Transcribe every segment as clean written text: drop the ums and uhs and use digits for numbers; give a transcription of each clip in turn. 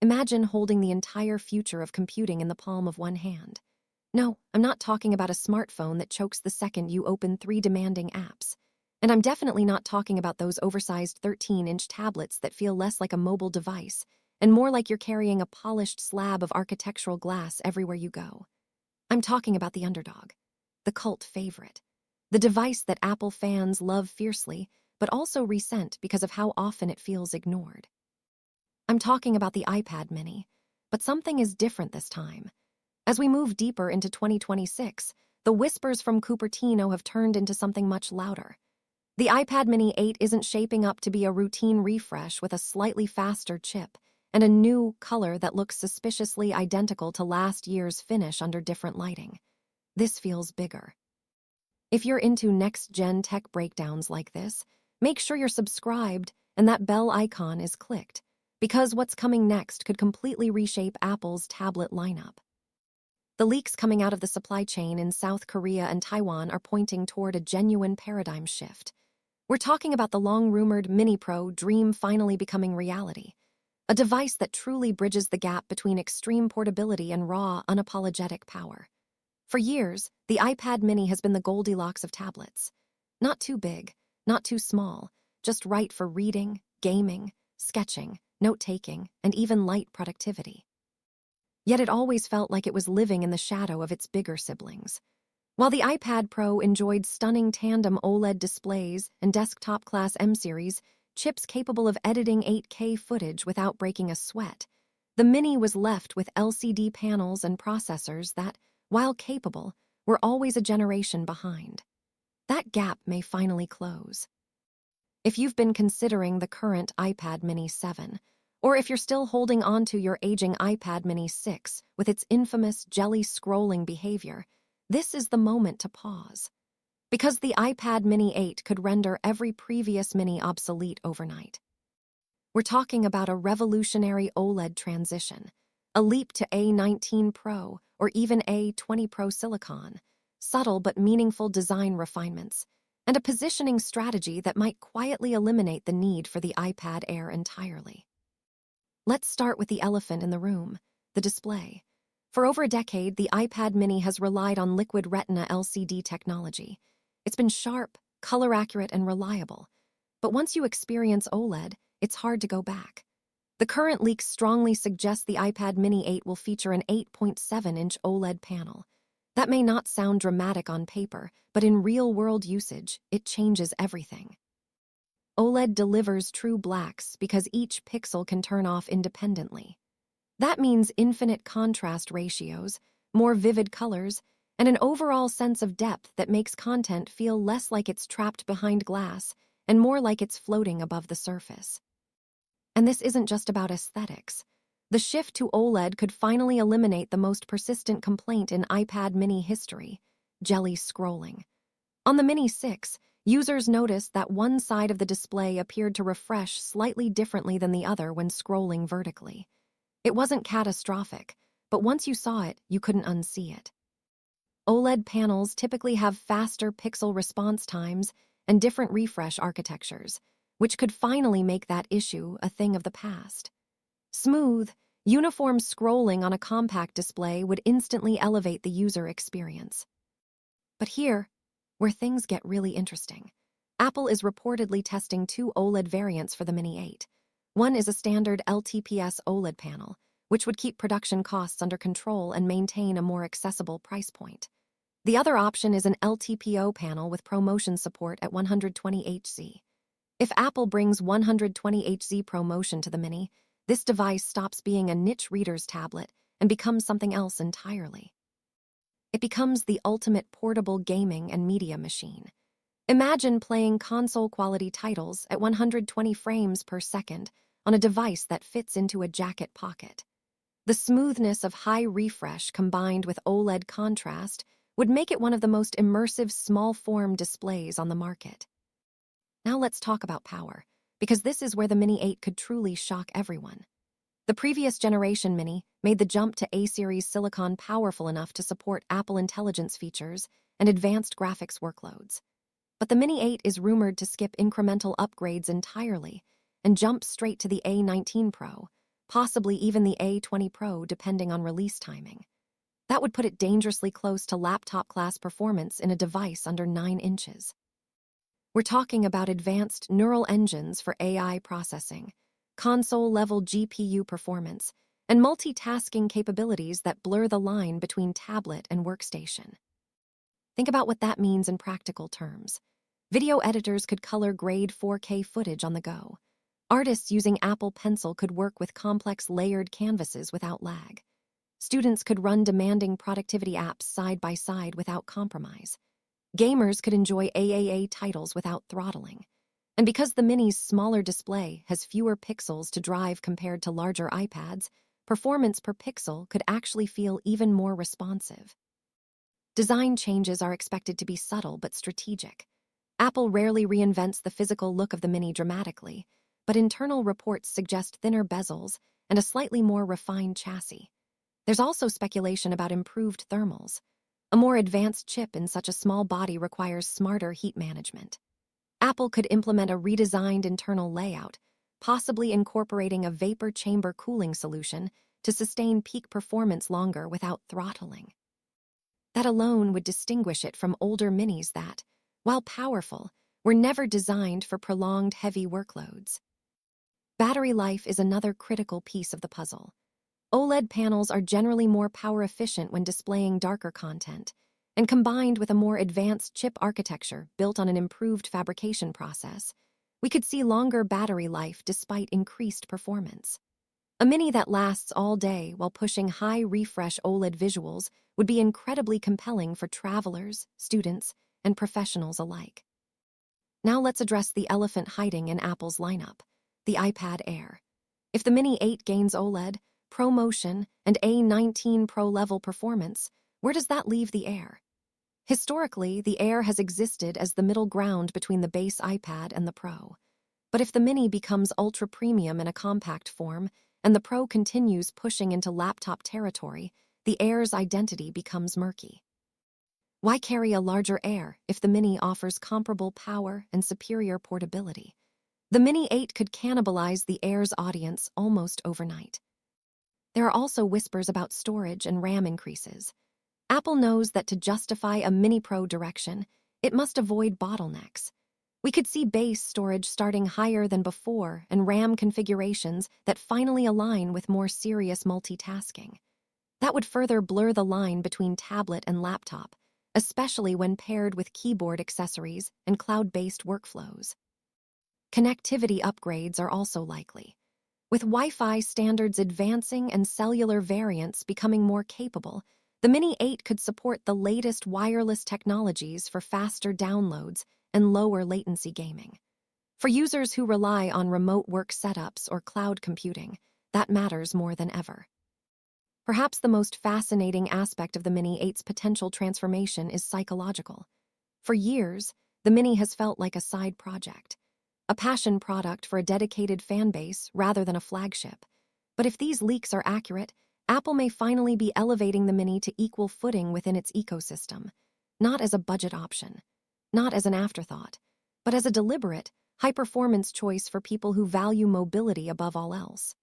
Imagine holding the entire future of computing in the palm of one hand. No, I'm not talking about a smartphone that chokes the second you open 3 demanding apps. And I'm definitely not talking about those oversized 13-inch tablets that feel less like a mobile device and more like you're carrying a polished slab of architectural glass everywhere you go. I'm talking about the underdog, the cult favorite, the device that Apple fans love fiercely but also resent because of how often it feels ignored. I'm talking about the iPad mini, but something is different this time. As we move deeper into 2026, the whispers from Cupertino have turned into something much louder. The iPad mini 8 isn't shaping up to be a routine refresh with a slightly faster chip and a new color that looks suspiciously identical to last year's finish under different lighting. This feels bigger. If you're into next-gen tech breakdowns like this, make sure you're subscribed and that bell icon is clicked, because what's coming next could completely reshape Apple's tablet lineup. The leaks coming out of the supply chain in South Korea and Taiwan are pointing toward a genuine paradigm shift. We're talking about the long-rumored Mini Pro dream finally becoming reality, a device that truly bridges the gap between extreme portability and raw, unapologetic power. For years, the iPad mini has been the Goldilocks of tablets. Not too big, not too small, just right for reading, gaming, sketching, note-taking, and even light productivity. Yet it always felt like it was living in the shadow of its bigger siblings. While the iPad Pro enjoyed stunning tandem OLED displays and desktop-class M-series chips capable of editing 8K footage without breaking a sweat, the Mini was left with LCD panels and processors that, while capable, were always a generation behind. That gap may finally close. If you've been considering the current iPad Mini 7, or if you're still holding on to your aging iPad Mini 6 with its infamous jelly scrolling behavior, this is the moment to pause. Because the iPad Mini 8 could render every previous Mini obsolete overnight. We're talking about a revolutionary OLED transition, a leap to A19 Pro or even A20 Pro silicon, subtle but meaningful design refinements, and a positioning strategy that might quietly eliminate the need for the iPad Air entirely. Let's start with the elephant in the room, the display. For over a decade, the iPad mini has relied on liquid Retina LCD technology. It's been sharp, color-accurate, and reliable. But once you experience OLED, it's hard to go back. The current leaks strongly suggest the iPad mini 8 will feature an 8.7-inch OLED panel. That may not sound dramatic on paper, but in real-world usage, it changes everything. OLED delivers true blacks because each pixel can turn off independently. That means infinite contrast ratios, more vivid colors, and an overall sense of depth that makes content feel less like it's trapped behind glass and more like it's floating above the surface. And this isn't just about aesthetics. The shift to OLED could finally eliminate the most persistent complaint in iPad mini history, jelly scrolling. On the Mini 6, users noticed that one side of the display appeared to refresh slightly differently than the other when scrolling vertically. It wasn't catastrophic, but once you saw it, you couldn't unsee it. OLED panels typically have faster pixel response times and different refresh architectures, which could finally make that issue a thing of the past. Smooth, uniform scrolling on a compact display would instantly elevate the user experience. But here, where things get really interesting, Apple is reportedly testing 2 OLED variants for the Mini 8. One is a standard LTPS OLED panel, which would keep production costs under control and maintain a more accessible price point. The other option is an LTPO panel with ProMotion support at 120Hz. If Apple brings 120Hz ProMotion to the Mini, this device stops being a niche reader's tablet and becomes something else entirely. It becomes the ultimate portable gaming and media machine. Imagine playing console-quality titles at 120 frames per second on a device that fits into a jacket pocket. The smoothness of high refresh combined with OLED contrast would make it one of the most immersive small-form displays on the market. Now let's talk about power, because this is where the Mini 8 could truly shock everyone. The previous generation Mini made the jump to A-series silicon powerful enough to support Apple Intelligence features and advanced graphics workloads. But the Mini 8 is rumored to skip incremental upgrades entirely and jump straight to the A19 Pro, possibly even the A20 Pro depending on release timing. That would put it dangerously close to laptop-class performance in a device under 9 inches. We're talking about advanced neural engines for AI processing, console-level GPU performance, and multitasking capabilities that blur the line between tablet and workstation. Think about what that means in practical terms. Video editors could color grade 4K footage on the go. Artists using Apple Pencil could work with complex layered canvases without lag. Students could run demanding productivity apps side by side without compromise. Gamers could enjoy AAA titles without throttling. And because the Mini's smaller display has fewer pixels to drive compared to larger iPads, performance per pixel could actually feel even more responsive. Design changes are expected to be subtle but strategic. Apple rarely reinvents the physical look of the Mini dramatically, but internal reports suggest thinner bezels and a slightly more refined chassis. There's also speculation about improved thermals. A more advanced chip in such a small body requires smarter heat management. Apple could implement a redesigned internal layout, possibly incorporating a vapor chamber cooling solution to sustain peak performance longer without throttling. That alone would distinguish it from older Minis that, while powerful, were never designed for prolonged heavy workloads. Battery life is another critical piece of the puzzle. OLED panels are generally more power efficient when displaying darker content, and combined with a more advanced chip architecture built on an improved fabrication process, we could see longer battery life despite increased performance. A Mini that lasts all day while pushing high refresh OLED visuals would be incredibly compelling for travelers, students, and professionals alike. Now let's address the elephant hiding in Apple's lineup, the iPad Air. If the Mini 8 gains OLED, ProMotion, and A19 Pro level performance, where does that leave the Air? Historically, the Air has existed as the middle ground between the base iPad and the Pro. But if the Mini becomes ultra-premium in a compact form, and the Pro continues pushing into laptop territory, the Air's identity becomes murky. Why carry a larger Air if the Mini offers comparable power and superior portability? The Mini 8 could cannibalize the Air's audience almost overnight. There are also whispers about storage and RAM increases. Apple knows that to justify a Mini Pro direction, it must avoid bottlenecks. We could see base storage starting higher than before and RAM configurations that finally align with more serious multitasking. That would further blur the line between tablet and laptop, especially when paired with keyboard accessories and cloud-based workflows. Connectivity upgrades are also likely. With Wi-Fi standards advancing and cellular variants becoming more capable, the Mini 8 could support the latest wireless technologies for faster downloads and lower latency gaming. For users who rely on remote work setups or cloud computing, that matters more than ever. Perhaps the most fascinating aspect of the Mini 8's potential transformation is psychological. For years, the Mini has felt like a side project, a passion product for a dedicated fan base rather than a flagship. But if these leaks are accurate, Apple may finally be elevating the Mini to equal footing within its ecosystem, not as a budget option, not as an afterthought, but as a deliberate, high-performance choice for people who value mobility above all else.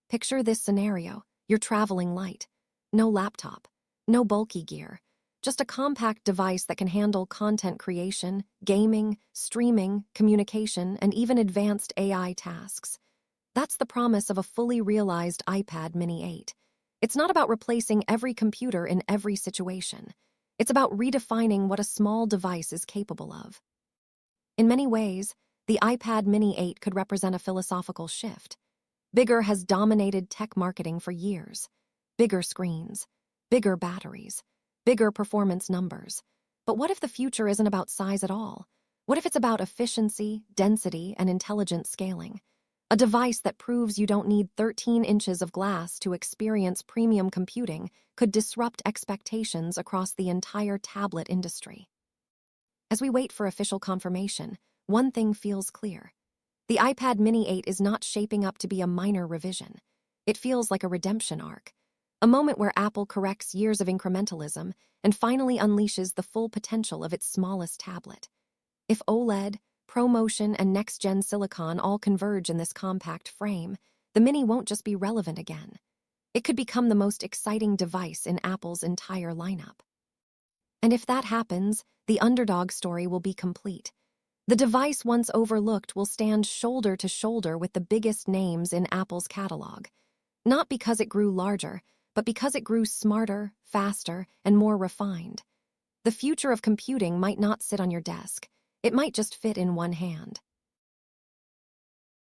Picture this scenario: you're traveling light. No laptop, no bulky gear, just a compact device that can handle content creation, gaming, streaming, communication, and even advanced AI tasks. That's the promise of a fully realized iPad Mini 8. It's not about replacing every computer in every situation. It's about redefining what a small device is capable of. In many ways, the iPad Mini 8 could represent a philosophical shift. Bigger has dominated tech marketing for years. Bigger screens, bigger batteries, bigger performance numbers. But what if the future isn't about size at all? What if it's about efficiency, density, and intelligent scaling? A device that proves you don't need 13 inches of glass to experience premium computing could disrupt expectations across the entire tablet industry. As we wait for official confirmation, one thing feels clear. The iPad Mini 8 is not shaping up to be a minor revision. It feels like a redemption arc, a moment where Apple corrects years of incrementalism and finally unleashes the full potential of its smallest tablet. If OLED, ProMotion, and next-gen silicon all converge in this compact frame, the Mini won't just be relevant again. It could become the most exciting device in Apple's entire lineup. And if that happens, the underdog story will be complete. The device once overlooked will stand shoulder to shoulder with the biggest names in Apple's catalog. Not because it grew larger, but because it grew smarter, faster, and more refined. The future of computing might not sit on your desk. It might just fit in one hand.